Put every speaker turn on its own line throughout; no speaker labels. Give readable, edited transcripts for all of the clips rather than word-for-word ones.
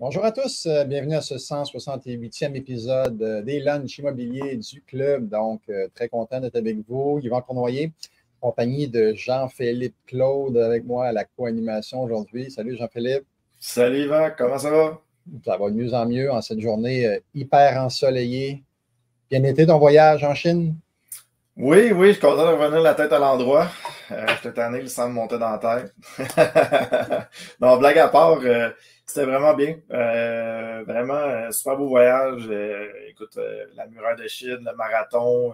Bonjour à tous, bienvenue à ce 168e épisode des lunchs immobiliers du club. Donc, très content d'être avec vous. Yvan Cournoyer, en compagnie de Jean-Philippe Claude avec moi à la co-animation aujourd'hui. Salut Jean-Philippe.
Salut Yvan, comment ça va?
Ça va de mieux en mieux en cette journée hyper ensoleillée. Bien été ton voyage en Chine?
Oui, je suis content de revenir la tête à l'endroit. Cette année, le sang me montait dans la tête. Non, blague à part, c'était vraiment bien. Vraiment, super beau voyage. Écoute, la muraille de Chine, le marathon,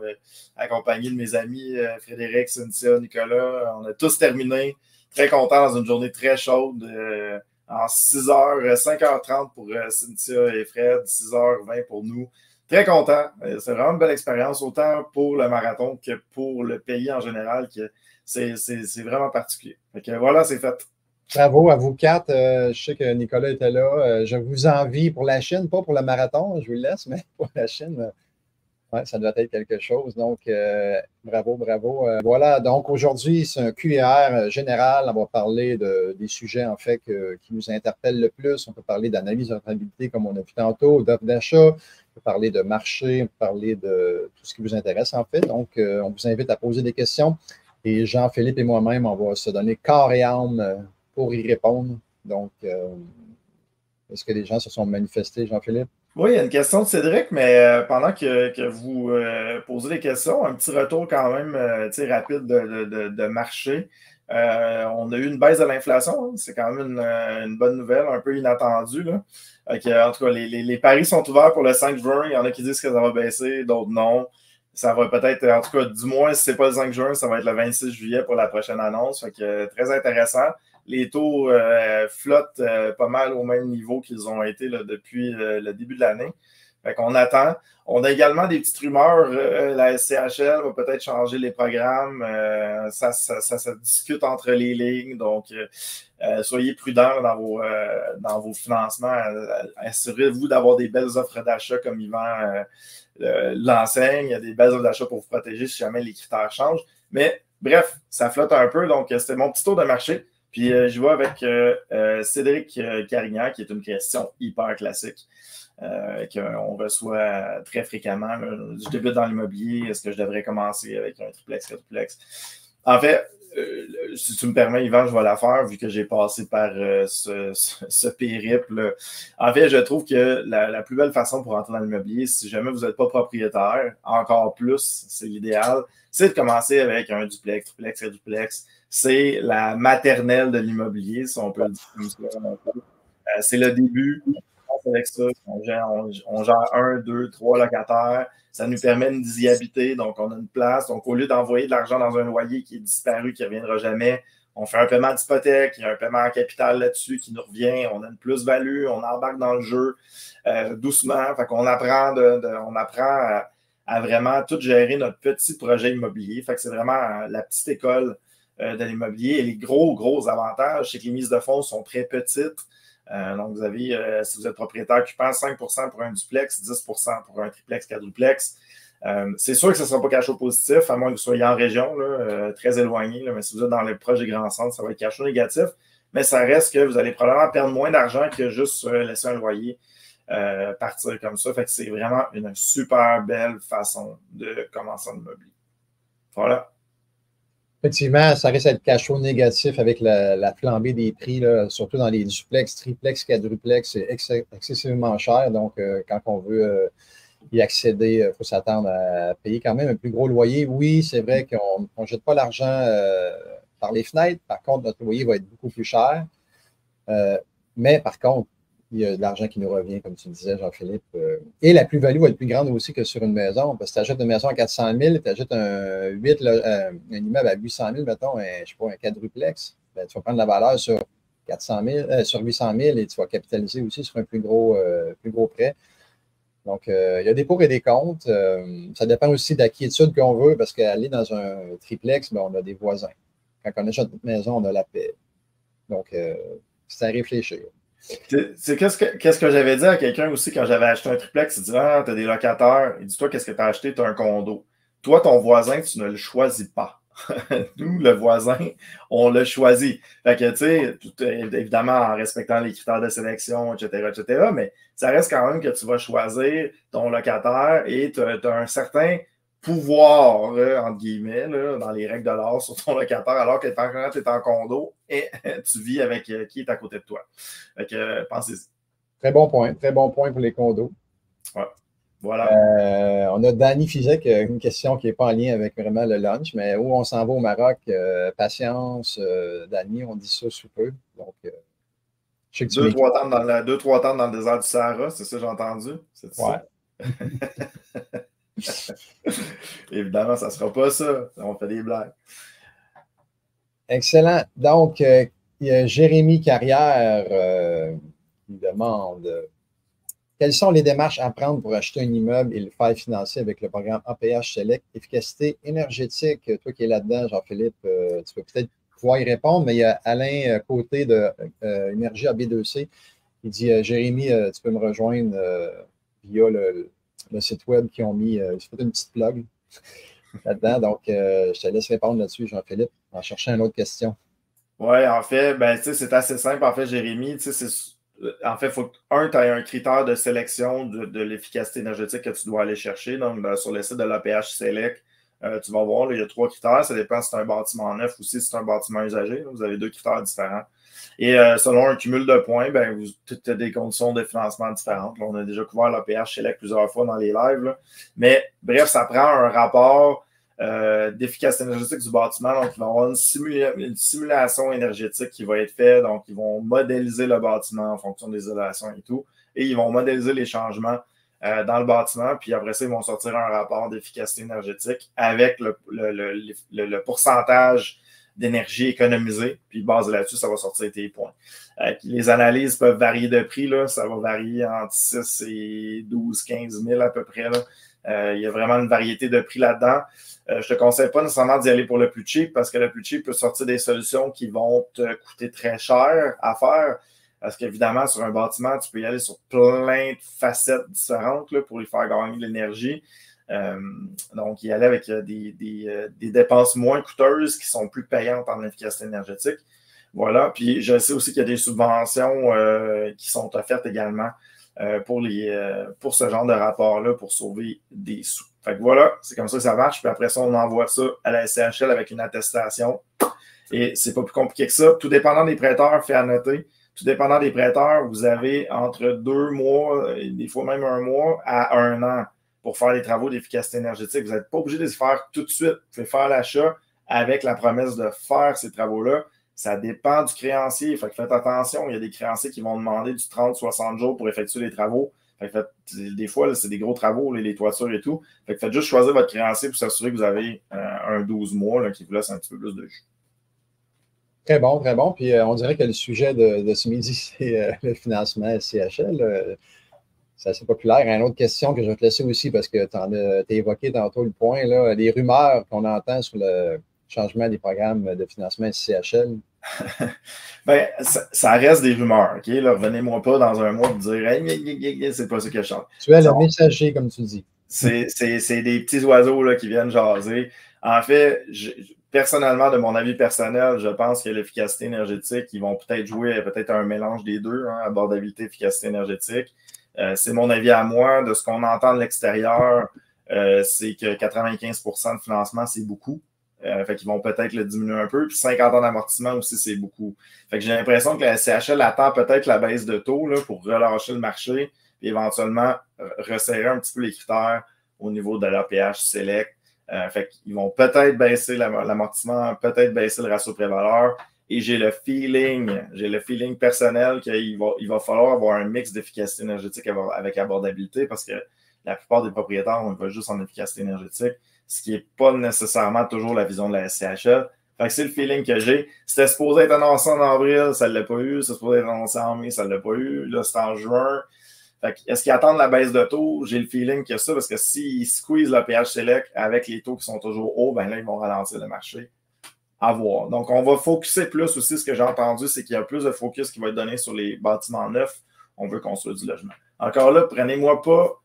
accompagné de mes amis Frédéric, Cynthia, Nicolas. On a tous terminé. Très content dans une journée très chaude. En 6h, 5h30 pour Cynthia et Fred, 6h20 pour nous. Très content. C'est vraiment une belle expérience, autant pour le marathon que pour le pays en général, que c'est vraiment particulier. Fait que voilà, c'est fait.
Bravo à vous quatre. Je sais que Nicolas était là. Je vous envie pour la Chine, pas pour le marathon, je vous le laisse, mais pour la Chine. Ouais, ça doit être quelque chose. Donc, bravo, bravo. Voilà, donc aujourd'hui, c'est un QR général. On va parler des sujets, en fait, qui nous interpellent le plus. On peut parler d'analyse de rentabilité, comme on a vu tantôt, d'offres d'achat. On peut parler de marché, on peut parler de tout ce qui vous intéresse, en fait. Donc, on vous invite à poser des questions. Et Jean-Philippe et moi-même, on va se donner corps et âme pour y répondre. Donc, est-ce que les gens se sont manifestés, Jean-Philippe?
Oui, il y a une question de Cédric, mais pendant que vous posez des questions, un petit retour quand même rapide de marché. On a eu une baisse de l'inflation, hein. C'est quand même une bonne nouvelle, un peu inattendue, là. En tout cas, les paris sont ouverts pour le 5 juin. Il y en a qui disent que ça va baisser, d'autres non. Ça va peut-être, en tout cas, du moins, si ce n'est pas le 5 juin, ça va être le 26 juillet pour la prochaine annonce. Fait que très intéressant. Les taux flottent pas mal au même niveau qu'ils ont été là, depuis le début de l'année. Fait qu'on attend. On a également des petites rumeurs. La SCHL va peut-être changer les programmes. Ça se discute entre les lignes. Donc, soyez prudents dans vos financements. Assurez-vous d'avoir des belles offres d'achat comme Yvan l'enseigne. Il y a des belles offres d'achat pour vous protéger si jamais les critères changent. Mais bref, ça flotte un peu. Donc, c'était mon petit tour de marché. Puis, je vais avec Cédric Carignan, qui est une question hyper classique qu'on reçoit très fréquemment. Là. Je débute dans l'immobilier. Est-ce que je devrais commencer avec un triplex, quadruplex? En fait, si tu me permets, Yvan, je vais la faire vu que j'ai passé par ce périple. En fait, je trouve que la plus belle façon pour entrer dans l'immobilier, si jamais vous n'êtes pas propriétaire, encore plus, c'est l'idéal, c'est de commencer avec un duplex, triplex, quadruplex. C'est la maternelle de l'immobilier, si on peut le dire comme ça. C'est le début. Avec ça, on gère 1, 2, 3 locataires. Ça nous permet d'y habiter, donc on a une place. Donc, au lieu d'envoyer de l'argent dans un loyer qui est disparu, qui ne reviendra jamais, on fait un paiement d'hypothèque, il y a un paiement en capital là-dessus qui nous revient, on a une plus-value, on embarque dans le jeu doucement. Fait qu'on apprend, on apprend à vraiment tout gérer notre petit projet immobilier. Fait que c'est vraiment la petite école de l'immobilier. Et les gros avantages, c'est que les mises de fonds sont très petites. Donc, vous avez, si vous êtes propriétaire occupant, 5 pour un duplex, 10 pour un triplex, quadruplex. C'est sûr que ce ne sera pas cash flow positif, à moins que vous soyez en région, là, très éloigné. Là, mais si vous êtes dans le proche des grands centres, ça va être cash flow négatif. Mais ça reste que vous allez probablement perdre moins d'argent que juste laisser un loyer partir comme ça. Fait que c'est vraiment une super belle façon de commencer en immobilier. Voilà.
Effectivement, ça risque d'être cash flow négatif avec la flambée des prix, là, surtout dans les duplex, triplex, quadruplex, c'est excessivement cher. Donc, quand on veut y accéder, il faut s'attendre à payer quand même un plus gros loyer. Oui, c'est vrai qu'on ne jette pas l'argent par les fenêtres. Par contre, notre loyer va être beaucoup plus cher. Mais par contre, il y a de l'argent qui nous revient, comme tu disais, Jean-Philippe. Et la plus-value va être plus grande aussi que sur une maison. Parce que tu achètes une maison à 400 000, tu achètes un immeuble à 800 000, mettons, je sais pas, un quadruplex. Ben, tu vas prendre la valeur sur 400 000, sur 800 000 et tu vas capitaliser aussi sur un plus gros prêt. Donc, il y a des pour et des contre. Ça dépend aussi de la quiétude qu'on veut, parce qu'aller dans un triplex, ben, on a des voisins. Quand on achète notre maison, on a la paix. Donc, c'est à réfléchir.
C'est qu'est-ce que j'avais dit à quelqu'un aussi quand j'avais acheté un triplex? Il dit, ah, t'as des locataires. Il dit, toi, qu'est-ce que t'as acheté? T'as un condo. Toi, ton voisin, tu ne le choisis pas. Nous, le voisin, on l'a choisi. Fait que, tu sais, évidemment, en respectant les critères de sélection, etc., mais ça reste quand même que tu vas choisir ton locataire et tu as un certain pouvoir, entre guillemets, là, dans les règles de l'art sur ton locataire, alors que quand tu es en condo et tu vis avec qui est à côté de toi. Fait que, pensez-y.
Très bon point. Très bon point pour les condos.
Ouais. Voilà.
On a Danny Fizek, une question qui n'est pas en lien avec vraiment le lunch, mais où on s'en va au Maroc? Patience, Danny, on dit ça sous peu. Donc, je sais que tu
Deux, trois tentes dans le désert du Sahara, c'est ça que j'ai entendu? C'est
ouais.
ça? Évidemment, ça ne sera pas ça. On fait des blagues.
Excellent. Donc, il y a Jérémy Carrière qui demande quelles sont les démarches à prendre pour acheter un immeuble et le faire financer avec le programme APH Select Efficacité énergétique? Toi qui es là-dedans, Jean-Philippe, tu peux peut-être pouvoir y répondre, mais il y a Alain Côté de Énergie AB2C qui dit Jérémy, tu peux me rejoindre via le site web qui ont mis, j'ai fait une petite plug là-dedans. Donc, je te laisse répondre là-dessus, Jean-Philippe, en cherchant une autre question.
Oui, en fait, ben, c'est assez simple. En fait, Jérémy, en fait, il faut que, tu aies un critère de sélection de l'efficacité énergétique que tu dois aller chercher. Donc, sur le site de l'APH Select, tu vas voir, là, il y a 3 critères. Ça dépend si c'est un bâtiment neuf ou si c'est un bâtiment usagé. Là, vous avez 2 critères différents. Et selon un cumul de points, ben, tu as des conditions de financement différentes. Là, on a déjà couvert l'APH Select plusieurs fois dans les lives. Là. Mais bref, ça prend un rapport d'efficacité énergétique du bâtiment. Donc, ils vont avoir une simulation énergétique qui va être faite. Donc, ils vont modéliser le bâtiment en fonction des isolations et tout. Et ils vont modéliser les changements dans le bâtiment. Puis après ça, ils vont sortir un rapport d'efficacité énergétique avec le pourcentage d'énergie économisée. Puis, basé là-dessus, ça va sortir tes points. Les analyses peuvent varier de prix. Là. Ça va varier entre 6 et 12, 15 000 à peu près. Là. Il y a vraiment une variété de prix là-dedans. Je ne te conseille pas nécessairement d'y aller pour le plus cheap parce que le plus cheap peut sortir des solutions qui vont te coûter très cher à faire. Parce qu'évidemment, sur un bâtiment, tu peux y aller sur plein de facettes différentes là, pour lui faire gagner de l'énergie. Donc, y aller avec des dépenses moins coûteuses qui sont plus payantes en efficacité énergétique. Voilà. Puis, je sais aussi qu'il y a des subventions qui sont offertes également pour ce genre de rapport-là, pour sauver des sous. Fait que voilà, c'est comme ça que ça marche. Puis après ça, on envoie ça à la SCHL avec une attestation. Et c'est pas plus compliqué que ça. Tout dépendant des prêteurs, fait à noter, tout dépendant des prêteurs, vous avez entre 2 mois, des fois même 1 mois, à 1 an pour faire les travaux d'efficacité énergétique. Vous n'êtes pas obligé de les faire tout de suite. Vous pouvez faire l'achat avec la promesse de faire ces travaux-là. Ça dépend du créancier. Fait que faites attention, il y a des créanciers qui vont demander du 30-60 jours pour effectuer les travaux. Fait que des fois, c'est des gros travaux, les toitures et tout. Fait que faites juste choisir votre créancier pour s'assurer que vous avez un 12 mois là, qui vous laisse un petit peu plus de jus.
Très bon, très bon. Puis on dirait que le sujet de ce midi, c'est le financement SCHL. C'est assez populaire. Une autre question que je vais te laisser aussi parce que tu as évoqué tantôt le point, là, les rumeurs qu'on entend sur le changement des programmes de financement SCHL.
Ben, ça reste des rumeurs, OK? Là, revenez-moi pas dans un mois pour dire hey, c'est pas ça que je chante.
Tu es le messager, comme tu dis.
C'est des petits oiseaux là, qui viennent jaser. En fait, personnellement, de mon avis personnel, je pense que l'efficacité énergétique, ils vont peut-être jouer peut-être un mélange des deux, hein, abordabilité, efficacité énergétique. C'est mon avis à moi. De ce qu'on entend de l'extérieur, c'est que 95% de financement, c'est beaucoup. Fait qu'ils vont peut-être le diminuer un peu. Puis 50 ans d'amortissement aussi, c'est beaucoup. Fait que j'ai l'impression que la SCHL attend peut-être la baisse de taux là, pour relâcher le marché et éventuellement resserrer un petit peu les critères au niveau de l'APH Select. Fait qu'ils vont peut-être baisser l'amortissement, peut-être baisser le ratio pré-valeur. Et j'ai le feeling personnel qu'il va falloir avoir un mix d'efficacité énergétique avec abordabilité parce que la plupart des propriétaires, on va juste en efficacité énergétique, ce qui n'est pas nécessairement toujours la vision de la SCHL. Fait que c'est le feeling que j'ai. C'était supposé être annoncé en avril, ça ne l'a pas eu. C'était supposé être annoncé en mai, ça ne l'a pas eu. Là, c'est en juin. Fait que, est-ce qu'ils attendent la baisse de taux? J'ai le feeling qu'il y a ça parce que s'ils squeezent le PH Select avec les taux qui sont toujours hauts, ben là, ils vont ralentir le marché. À voir. Donc, on va focuser plus aussi. Ce que j'ai entendu, c'est qu'il y a plus de focus qui va être donné sur les bâtiments neufs. On veut construire du logement. Encore là, prenez-moi pas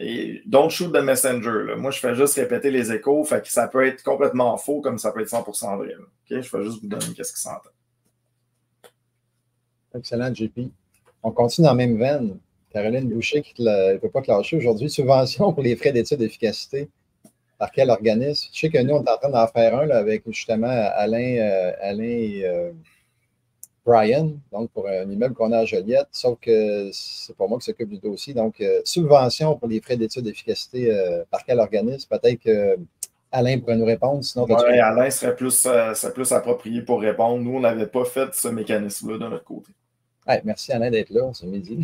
Et don't shoot the messenger. Là. Moi, je fais juste répéter les échos. Fait que ça peut être complètement faux comme ça peut être 100% vrai. Okay? Je fais juste vous donner qu'est-ce qui s'entend.
Excellent, JP. On continue dans la même veine. Caroline Boucher qui ne peut pas clasher aujourd'hui. Subvention pour les frais d'études d'efficacité. Par quel organisme? Je sais que nous, on est en train d'en faire un là, avec justement Alain et Brian, donc pour un immeuble qu'on a à Joliette, sauf que c'est pas moi qui s'occupe du dossier. Donc, subvention pour les frais d'études d'efficacité, par quel organisme? Peut-être que Alain pourrait nous répondre. Sinon,
oui, Alain serait plus approprié pour répondre. Nous, on n'avait pas fait ce mécanisme-là de notre côté.
Hey, merci Alain d'être là ce midi.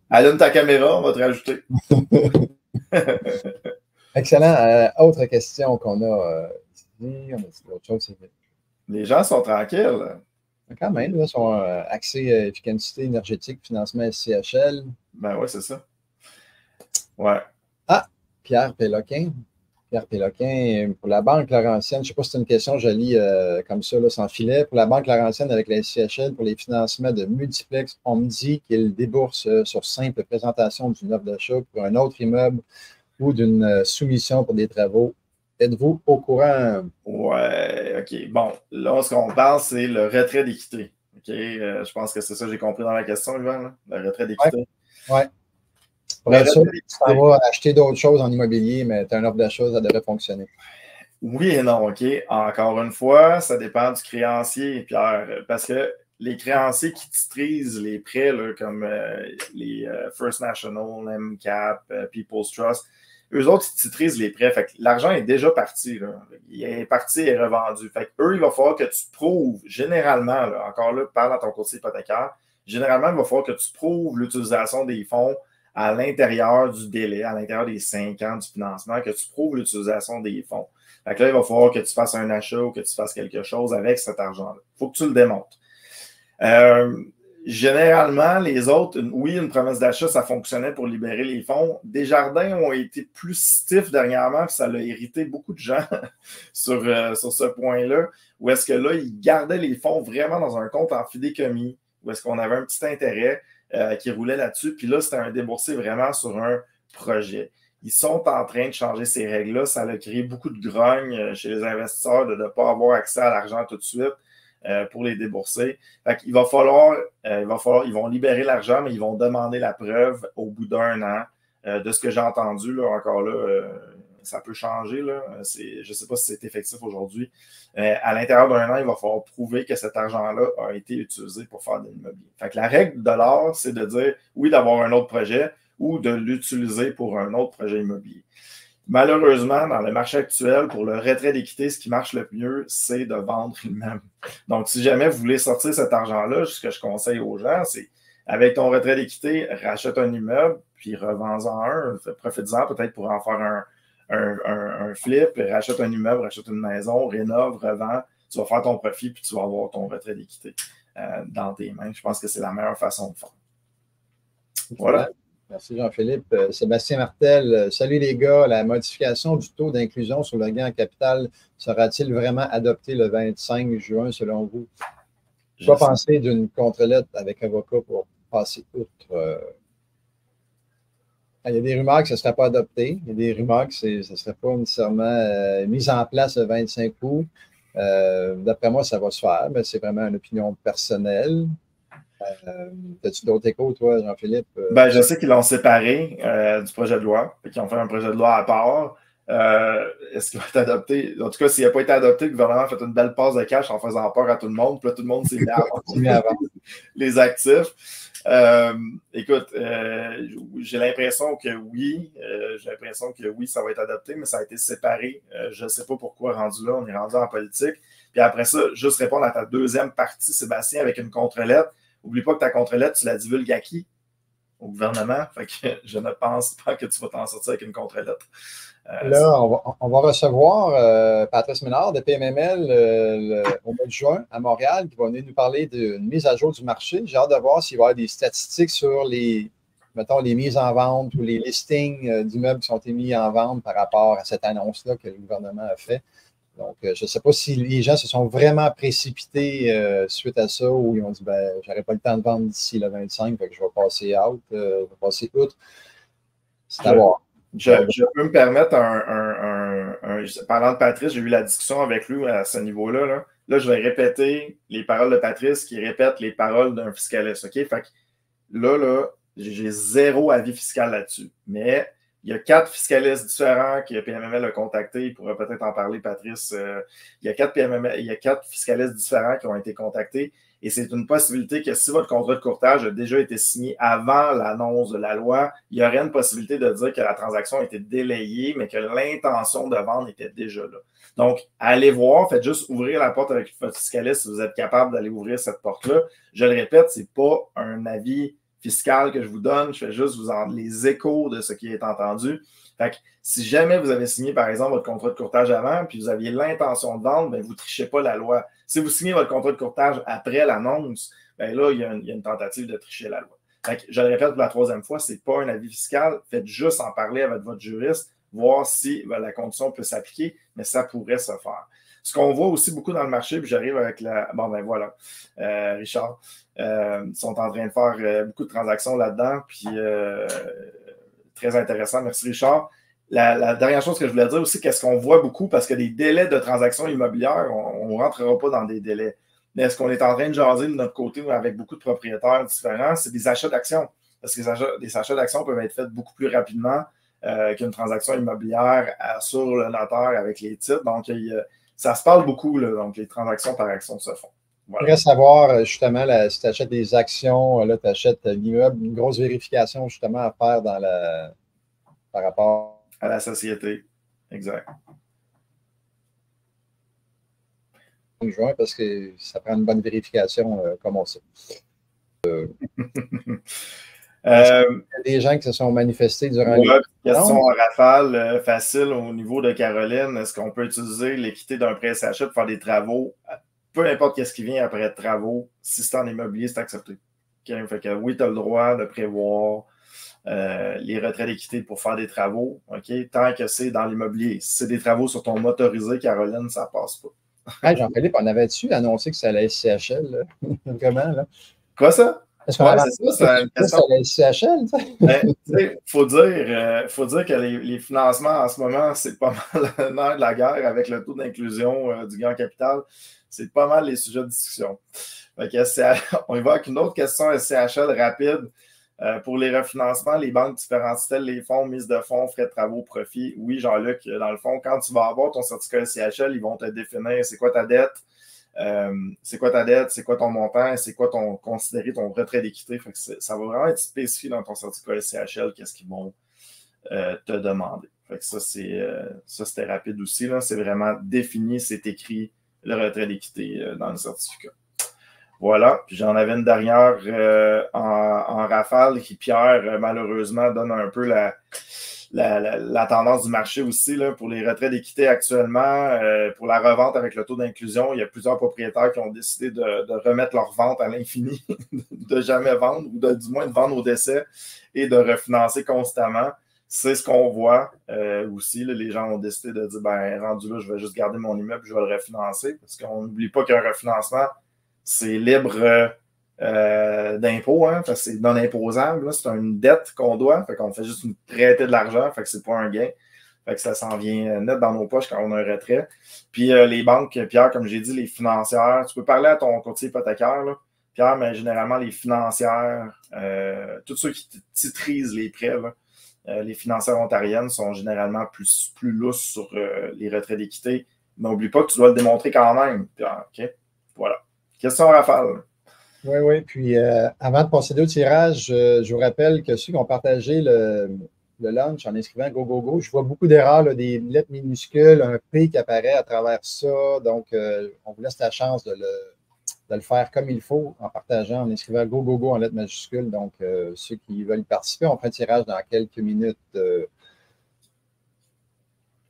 Allume ta caméra, on va te rajouter.
Excellent. Autre question qu'on a ici. On a dit autre chose.
Les gens sont tranquilles.
Quand même, là, sont axés efficacité énergétique, financement SCHL.
Ben oui, c'est ça. Ouais.
Ah, Pierre Péloquin. Pierre Péloquin, pour la Banque Laurentienne, je ne sais pas si c'est une question, je lis comme ça, là, sans filet. Pour la Banque Laurentienne avec la SCHL, pour les financements de multiplex, on me dit qu'il débourse sur simple présentation d'une offre d'achat pour un autre immeuble ou d'une soumission pour des travaux. Êtes-vous au courant?
Ouais, OK. Bon, là, ce qu'on parle, c'est le retrait d'équité. OK? Je pense que c'est ça que j'ai compris dans la question, Yvan, là? Le retrait d'équité.
Oui. Pour être sûr, tu vas acheter d'autres choses en immobilier, mais tu as une offre d'achat, ça devrait fonctionner.
Oui et non, OK. Encore une fois, ça dépend du créancier, Pierre, parce que les créanciers qui titrisent les prêts, là, comme les First National, MCAP, People's Trust, eux autres, ils titrisent les prêts. Fait que l'argent est déjà parti. Là. Il est parti et revendu. Fait que eux, il va falloir que tu prouves, généralement, là, encore là, parle à ton courtier hypothécaire, généralement, il va falloir que tu prouves l'utilisation des fonds à l'intérieur du délai, à l'intérieur des 5 ans du financement, que tu prouves l'utilisation des fonds. Fait que là, il va falloir que tu fasses un achat ou que tu fasses quelque chose avec cet argent-là. Il faut que tu le démontres. Généralement, les autres, oui, une promesse d'achat, ça fonctionnait pour libérer les fonds. Desjardins ont été plus stiffs dernièrement, puis ça a irrité beaucoup de gens sur ce point-là, où est-ce que là, ils gardaient les fonds vraiment dans un compte en fidéicommis, où est-ce qu'on avait un petit intérêt qui roulait là-dessus, puis là, c'était un déboursé vraiment sur un projet. Ils sont en train de changer ces règles-là. Ça a créé beaucoup de grogne chez les investisseurs de ne pas avoir accès à l'argent tout de suite. Pour les débourser. Fait qu'il va falloir, ils vont libérer l'argent, mais ils vont demander la preuve au bout d'un an. De ce que j'ai entendu, là, encore là, ça peut changer. Là. Je ne sais pas si c'est effectif aujourd'hui. À l'intérieur d'un an, il va falloir prouver que cet argent-là a été utilisé pour faire de l'immobilier. Fait que la règle de l'art, c'est de dire oui, d'avoir un autre projet ou de l'utiliser pour un autre projet immobilier. Malheureusement, dans le marché actuel, pour le retrait d'équité, ce qui marche le mieux, c'est de vendre l'immeuble. Donc, si jamais vous voulez sortir cet argent-là, ce que je conseille aux gens, c'est avec ton retrait d'équité, rachète un immeuble, puis revends-en un, profite-en peut-être pour en faire un flip, rachète un immeuble, rachète une maison, rénove, revends, tu vas faire ton profit, puis tu vas avoir ton retrait d'équité dans tes mains. Je pense que c'est la meilleure façon de faire. Voilà.
Merci Jean-Philippe. Sébastien Martel, salut les gars. La modification du taux d'inclusion sur le gain en capital sera-t-il vraiment adoptée le 25 juin selon vous? Quoi penser d'une contre-lettre avec avocat pour passer outre? Il y a des rumeurs que ce ne serait pas adopté. Il y a des rumeurs que ce ne serait pas nécessairement mis en place le 25 août. D'après moi, ça va se faire, mais c'est vraiment une opinion personnelle. As-tu d'autres échos, toi, Jean-Philippe?
Ben, je sais qu'ils l'ont séparé du projet de loi, et qu'ils ont fait un projet de loi à part. Est-ce qu'il va être adopté? En tout cas, s'il n'a pas été adopté, le gouvernement a fait une belle passe de cash en faisant peur à tout le monde. Puis là, tout le monde s'est mis à vendre les actifs. Écoute, j'ai l'impression que oui. Ça va être adopté, mais ça a été séparé. Je ne sais pas pourquoi rendu là. On est rendu en politique. Puis après ça, juste répondre à ta deuxième partie, Sébastien, avec une contre-lettre. N'oublie pas que ta contre-lettre, tu la divulgues à qui? Au gouvernement. Fait que je ne pense pas que tu vas t'en sortir avec une contre-lettre.
Là, on va recevoir Patrice Ménard de PMML au mois de juin à Montréal qui va venir nous parler d'une mise à jour du marché. J'ai hâte de voir s'il va y avoir des statistiques sur les mises en vente ou les listings d'immeubles qui sont émis en vente par rapport à cette annonce-là que le gouvernement a fait. Donc, je ne sais pas si les gens se sont vraiment précipités suite à ça ou ils ont dit, je n'aurai pas le temps de vendre d'ici le 25, fait que je vais passer out, je vais passer outre. c'est à voir.
Je peux me permettre parlant de Patrice, j'ai eu la discussion avec lui à ce niveau-là. Là, je vais répéter les paroles de Patrice qui répète les paroles d'un fiscaliste. OK? Fait que là, j'ai zéro avis fiscal là-dessus. Mais il y a 4 fiscalistes différents que PMML a contactés. Il pourrait peut-être en parler, Patrice. Il y a 4 fiscalistes différents qui ont été contactés. Et c'est une possibilité que si votre contrat de courtage a déjà été signé avant l'annonce de la loi, il y aurait une possibilité de dire que la transaction a été délayée, mais que l'intention de vendre était déjà là. Donc, allez voir, faites juste ouvrir la porte avec votre fiscaliste si vous êtes capable d'aller ouvrir cette porte-là. Je le répète, ce n'est pas un avis fiscal que je vous donne, je fais juste vous en les échos de ce qui est entendu. Fait que si jamais vous avez signé, par exemple, votre contrat de courtage avant, puis vous aviez l'intention de vendre, bien, vous ne trichez pas la loi. Si vous signez votre contrat de courtage après l'annonce, bien là, il y a une tentative de tricher la loi. Fait que, je le répète pour la 3e fois, ce n'est pas un avis fiscal. Faites juste en parler avec votre juriste, voir si la condition peut s'appliquer, mais ça pourrait se faire. Ce qu'on voit aussi beaucoup dans le marché, puis j'arrive avec la... Bon, ben voilà, Richard, ils sont en train de faire beaucoup de transactions là-dedans, puis très intéressant. Merci, Richard. La dernière chose que je voulais dire aussi, qu'est-ce qu'on voit beaucoup, parce que les délais de transactions immobilières, on ne rentrera pas dans des délais. Mais ce qu'on est en train de jaser de notre côté avec beaucoup de propriétaires différents, c'est des achats d'actions. Parce que les achats d'actions peuvent être faits beaucoup plus rapidement qu'une transaction immobilière sur le notaire avec les titres. Donc, ça se parle beaucoup, là, donc les transactions par action se font.
Voilà. Il reste à savoir, justement, si tu achètes des actions, là, tu achètes l'immeuble, une grosse vérification, justement, à faire par rapport
à la société. Exact.
Juin, parce que ça prend une bonne vérification, comme on sait. Il y a des gens qui se sont manifestés durant les...
Question en rafale, facile au niveau de Caroline. Est-ce qu'on peut utiliser l'équité d'un prêt SHA pour faire des travaux? Peu importe ce qui vient après être travaux, si c'est en immobilier, c'est accepté. Okay? Fait que oui, tu as le droit de prévoir les retraits d'équité pour faire des travaux, okay? Tant que c'est dans l'immobilier. Si c'est des travaux sur ton motorisé, Caroline, ça passe pas.
Hey, Jean-Philippe, on avait-tu annoncé que c'est à la SCHL? Vraiment, là?
Quoi ça?
Est-ce qu'on avait c'est une question à la SCHL?
Il faut dire que les financements en ce moment, c'est pas mal le nerf de la guerre avec le taux d'inclusion du gain en capital. C'est pas mal les sujets de discussion. Fait que on y va avec une autre question SCHL rapide. Pour les refinancements, les banques différentielles, les fonds, mise de fonds, frais de travaux, profit. Oui, Jean-Luc, dans le fond, quand tu vas avoir ton certificat SCHL, ils vont te définir c'est quoi ta dette, c'est quoi ton montant, c'est quoi considérer ton retrait d'équité. Ça va vraiment être spécifié dans ton certificat SCHL, qu'est-ce qu'ils vont te demander. Fait que ça, c'était rapide aussi. C'est vraiment défini, c'est écrit le retrait d'équité dans le certificat. Voilà, puis j'en avais une dernière en rafale qui, Pierre, malheureusement, donne un peu la tendance du marché aussi là, pour les retraits d'équité actuellement. Pour la revente avec le taux d'inclusion, il y a plusieurs propriétaires qui ont décidé de remettre leur vente à l'infini, de jamais vendre ou du moins de vendre au décès et de refinancer constamment. C'est ce qu'on voit aussi. Là, les gens ont décidé de dire, ben rendu là, je vais juste garder mon immeuble, je vais le refinancer parce qu'on n'oublie pas qu'un refinancement, c'est libre d'impôt, hein, c'est non imposable. C'est une dette qu'on doit. Fait qu'on fait juste prêter de l'argent. Fait que c'est pas un gain. Fait que ça s'en vient net dans nos poches quand on a un retrait. Puis les banques, Pierre, comme j'ai dit, les financières, tu peux parler à ton courtier hypothécaire, là, Pierre, mais généralement les financières, tous ceux qui titrisent les prêts, là, les financières ontariennes sont généralement plus lousses sur les retraits d'équité. N'oublie pas que tu dois le démontrer quand même, Pierre. OK? Voilà. Question rafale.
Oui. Puis avant de procéder au tirage, je vous rappelle que ceux qui ont partagé le lunch en inscrivant Go, je vois beaucoup d'erreurs, des lettres minuscules, un P qui apparaît à travers ça. Donc, on vous laisse la chance de le faire comme il faut en partageant, en inscrivant Go en lettres majuscules. Donc, ceux qui veulent participer, on fait un tirage dans quelques minutes.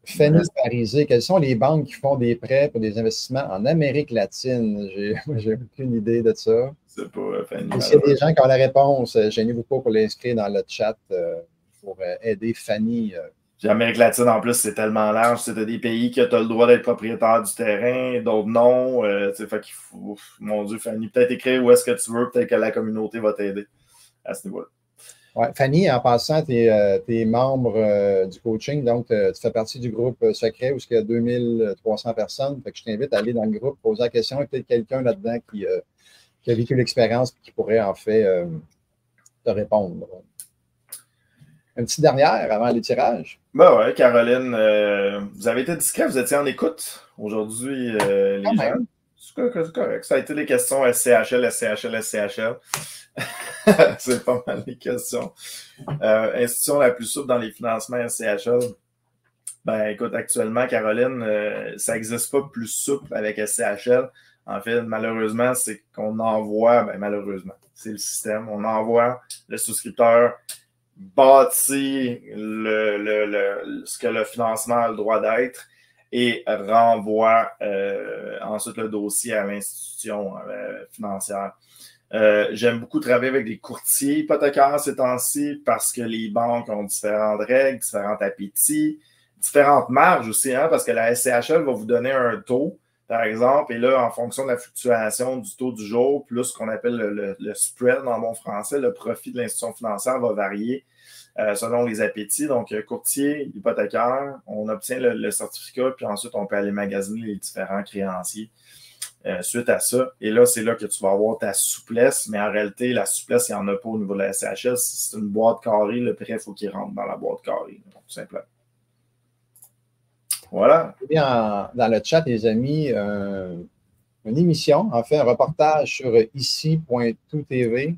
Fanny Parisé, quelles sont les banques qui font des prêts pour des investissements en Amérique latine? J'ai aucune idée de ça.
C'est pas Fanny.
S'il y a des gens qui ont la réponse, gênez-vous pas pour l'inscrire dans le chat pour aider Fanny.
L'Amérique latine, en plus, c'est tellement large. C'est des pays que tu as le droit d'être propriétaire du terrain, d'autres non. Fait qu'il faut, mon Dieu, Fanny, peut-être écrire où est-ce que tu veux, peut-être que la communauté va t'aider à ce niveau-là.
Ouais. Fanny, en passant, tu es membre du coaching, donc tu fais partie du groupe secret où il y a 2300 personnes. Fait que je t'invite à aller dans le groupe, poser la question, et peut-être quelqu'un là-dedans qui a vécu l'expérience et qui pourrait en fait te répondre. Une petite dernière avant les tirages.
Ben ouais, Caroline, vous avez été discret, vous étiez en écoute aujourd'hui,
Quand
les gens.
même.
C'est correct. Ça a été des questions SCHL, SCHL, SCHL. C'est pas mal les questions. Institution la plus souple dans les financements SCHL. Ben écoute, actuellement, Caroline, ça n'existe pas plus souple avec SCHL. En fait, malheureusement, c'est qu'on envoie, ben malheureusement, c'est le système, on envoie le souscripteur bâtit ce que le financement a le droit d'être et renvoie ensuite le dossier à l'institution financière. J'aime beaucoup travailler avec des courtiers hypothécaires ces temps-ci parce que les banques ont différentes règles, différents appétits, différentes marges aussi, hein, parce que la SCHL va vous donner un taux, par exemple, et là, en fonction de la fluctuation du taux du jour, plus ce qu'on appelle le spread en bon français, le profit de l'institution financière va varier selon les appétits. Donc, courtier, hypothécaire, on obtient le certificat, puis ensuite, on peut aller magasiner les différents créanciers suite à ça. Et là, c'est là que tu vas avoir ta souplesse, mais en réalité, la souplesse, il n'y en a pas au niveau de la SCHL. Si c'est une boîte carrée, le prêt, il faut qu'il rentre dans la boîte carrée, tout simplement. Voilà.
Dans le chat, les amis, une émission, en fait, un reportage sur ici.tout.tv.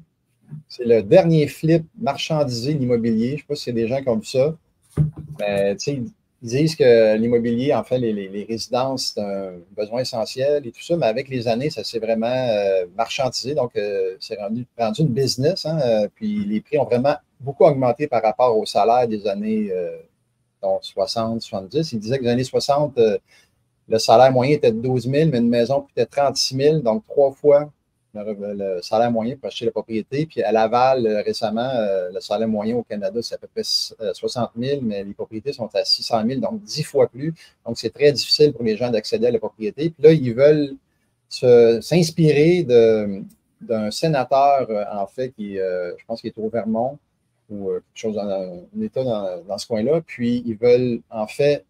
C'est le dernier flip marchandisé de l'immobilier. Je ne sais pas s'il y a des gens qui ont vu ça. Mais ils disent que l'immobilier, en fait, les résidences, c'est un besoin essentiel et tout ça, mais avec les années, ça s'est vraiment marchandisé. Donc, c'est rendu une business. Hein, puis les prix ont vraiment beaucoup augmenté par rapport au salaire des années 60, 70. Ils disaient que les années 60, le salaire moyen était de 12 000, mais une maison coûtait 36 000, donc 3 fois le salaire moyen pour acheter la propriété. Puis à Laval, récemment, le salaire moyen au Canada, c'est à peu près 60 000, mais les propriétés sont à 600 000, donc 10 fois plus. Donc, c'est très difficile pour les gens d'accéder à la propriété. Puis là, ils veulent s'inspirer d'un sénateur, en fait, qui, je pense qu'il est au Vermont, ou quelque chose dans un État dans ce coin-là. Puis, ils veulent, en fait,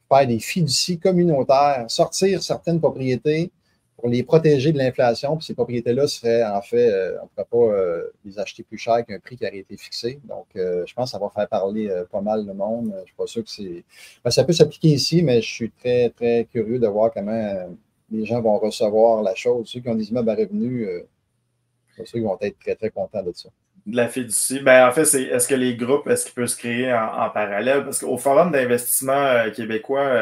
faire des fiducies communautaires, sortir certaines propriétés pour les protéger de l'inflation. Puis ces propriétés-là seraient, en fait, on ne pourrait pas les acheter plus cher qu'un prix qui aurait été fixé. Donc, je pense que ça va faire parler pas mal le monde. Je ne suis pas sûr que c'est... Ben, ça peut s'appliquer ici, mais je suis très, très curieux de voir comment les gens vont recevoir la chose. Ceux qui ont des immeubles à revenus, c'est sûr qu'ils vont être très, très contents de ça.
De la fiducie. Ben, en fait, est-ce que les groupes, est-ce qu'ils peuvent se créer en parallèle? Parce qu'au Forum d'investissement québécois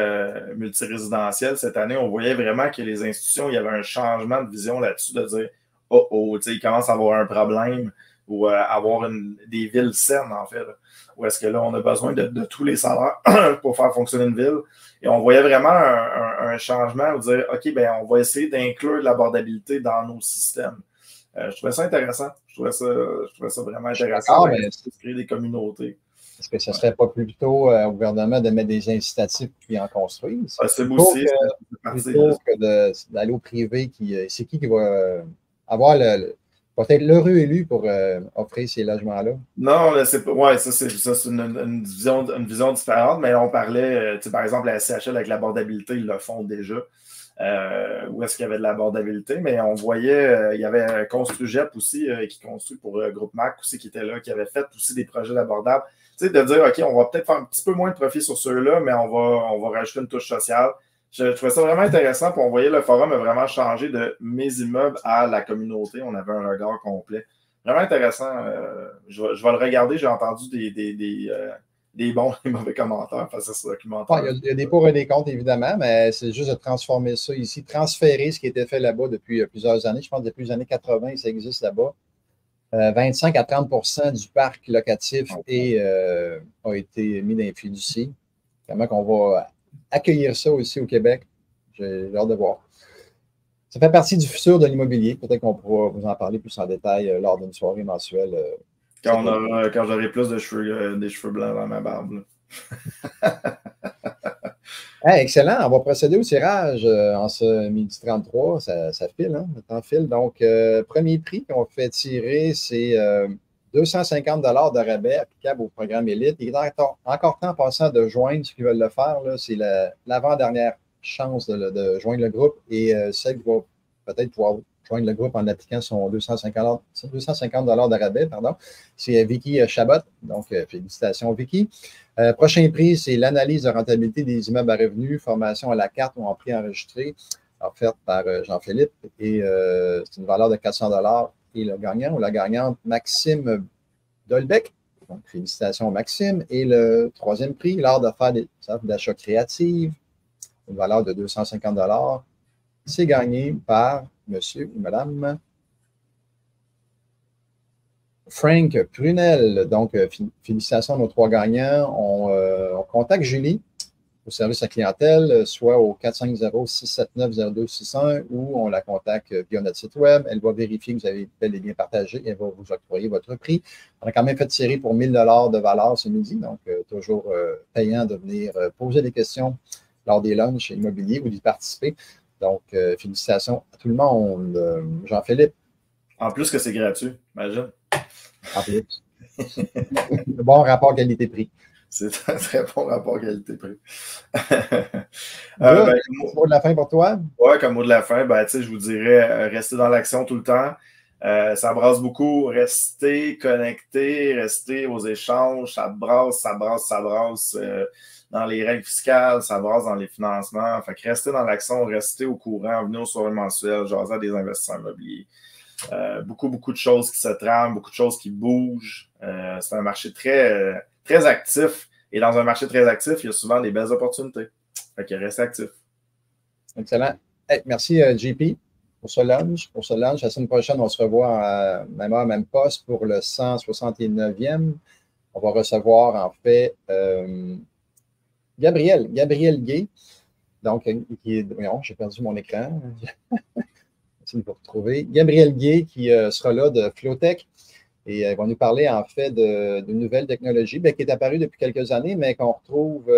multirésidentiel, cette année, on voyait vraiment que les institutions, il y avait un changement de vision là-dessus, de dire, tu sais, ils commencent à avoir un problème ou avoir des villes saines, en fait. Là. Ou est-ce que là, on a besoin de tous les salaires pour faire fonctionner une ville? Et on voyait vraiment un changement où dire, OK, ben, on va essayer d'inclure de l'abordabilité dans nos systèmes. Je trouvais ça intéressant. Je trouvais ça vraiment intéressant de créer des communautés.
Est-ce que ce ne serait pas plutôt au gouvernement de mettre des incitatifs puis en construire?
C'est aussi
plutôt que d'aller au privé, c'est qui va avoir peut-être l'heureux élu pour offrir ces logements-là?
Non, c'est une vision différente, mais on parlait, par exemple, la SCHL avec l'abordabilité, ils le font déjà. Où est-ce qu'il y avait de l'abordabilité, mais on voyait, il y avait Construgep aussi, qui construit pour Groupe Mac aussi, qui était là, qui avait fait aussi des projets d'abordables. Tu sais, de dire, OK, on va peut-être faire un petit peu moins de profit sur ceux-là, mais on va rajouter une touche sociale. Je trouvais ça vraiment intéressant, puis on voyait le forum a vraiment changé de mes immeubles à la communauté. On avait un regard complet. Vraiment intéressant. Je vais le regarder. J'ai entendu des bons et mauvais commentaires face à ce documentaire.
Il y a des pour et des contre, évidemment, mais c'est juste de transformer ça ici, transférer ce qui était fait là-bas depuis plusieurs années. Je pense que depuis les années 80, ça existe là-bas. 25 à 30 du parc locatif a été mis dans les fiducies. Comment qu'on va accueillir ça aussi au Québec? J'ai hâte de voir. Ça fait partie du futur de l'immobilier. Peut-être qu'on pourra vous en parler plus en détail lors d'une soirée mensuelle.
Quand j'aurai plus de des cheveux blancs dans ma barbe.
Hey, excellent. On va procéder au tirage en ce midi 33. Ça file, hein? Le temps file. Donc, premier prix qu'on fait tirer, c'est 250 $ de rabais applicable au programme Élite. Il est encore temps en passant de joindre ceux qui veulent le faire. C'est l'avant-dernière chance de joindre le groupe et celle qui va peut-être pouvoir joindre le groupe en appliquant son 250 $ de rabais. C'est Vicky Chabot. Donc, félicitations, Vicky. Prochain prix, c'est l'analyse de rentabilité des immeubles à revenus, formation à la carte ou en prix enregistré, offerte par Jean-Philippe. Et c'est une valeur de 400 $ Et le gagnant ou la gagnante, Maxime Dolbec. Donc, félicitations, Maxime. Et le troisième prix, l'art de faire des offres d'achat créatives, une valeur de 250 $. C'est gagné par monsieur et madame Frank Prunel. Donc, félicitations à nos trois gagnants. On contacte Julie au service à clientèle, soit au 450-679-0261 ou on la contacte via notre site web. Elle va vérifier que vous avez bel et bien partagé et elle va vous octroyer votre prix. On a quand même fait tirer pour 1 000 $ de valeur ce midi, donc toujours payant de venir poser des questions lors des lunchs immobiliers ou d'y participer. Donc, félicitations à tout le monde. Jean-Philippe.
En plus que c'est gratuit, imagine.
En plus. Bon rapport qualité-prix.
C'est un très bon rapport qualité-prix.
Mot de la fin pour toi?
Oui, comme mot de la fin, je vous dirais, restez dans l'action tout le temps. Ça brasse beaucoup. Restez connectés, restez aux échanges. Ça brasse dans les règles fiscales, ça brasse dans les financements. Fait que restez dans l'action, restez au courant, venez aux soirées mensuelles, jaser à des investisseurs immobiliers. Beaucoup de choses qui se trament, beaucoup de choses qui bougent. C'est un marché très, très actif. Et dans un marché très actif, il y a souvent des belles opportunités. Fait que restez actif.
Excellent. Hey, merci, JP, pour ce lunch. La semaine prochaine, on se revoit à même heure, même poste pour le 169e. On va recevoir, en fait, Gabriel Gay. Donc, j'ai perdu mon écran. De vous retrouver. Gabriel Gay qui sera là de Flowtech et elle va nous parler en fait d'une nouvelle technologie qui est apparue depuis quelques années, mais qu'on retrouve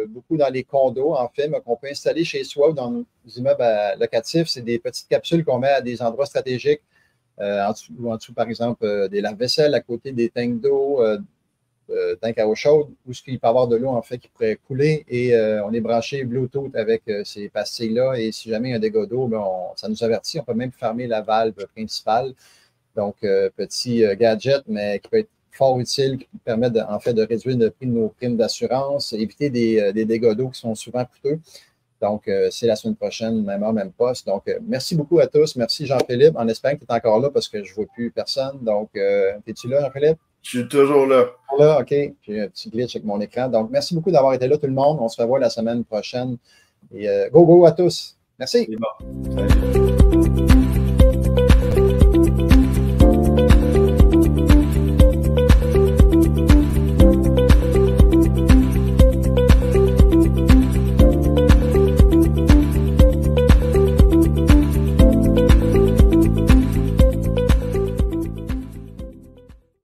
beaucoup dans les condos en fait, mais qu'on peut installer chez soi ou dans nos immeubles locatifs. C'est des petites capsules qu'on met à des endroits stratégiques, en dessous, par exemple, des lave-vaisselle, à côté des tanks d'eau, tank à eau chaude, où il peut y avoir de l'eau en fait qui pourrait couler et on est branché Bluetooth avec ces pastilles-là et si jamais il y a un dégât d'eau, ça nous avertit. On peut même fermer la valve principale. Donc, petit gadget, mais qui peut être fort utile, qui permet en fait de réduire le prix de nos primes d'assurance, éviter des dégâts d'eau qui sont souvent coûteux. Donc, c'est la semaine prochaine, même heure, même poste. Donc, merci beaucoup à tous. Merci Jean-Philippe. En espérant que tu es encore là parce que je ne vois plus personne. Donc, es-tu là, Jean-Philippe?
Je suis toujours là.
Là, OK. J'ai un petit glitch avec mon écran. Donc, merci beaucoup d'avoir été là, tout le monde. On se revoit la semaine prochaine. Et go à tous. Merci.
C'est bon. Salut.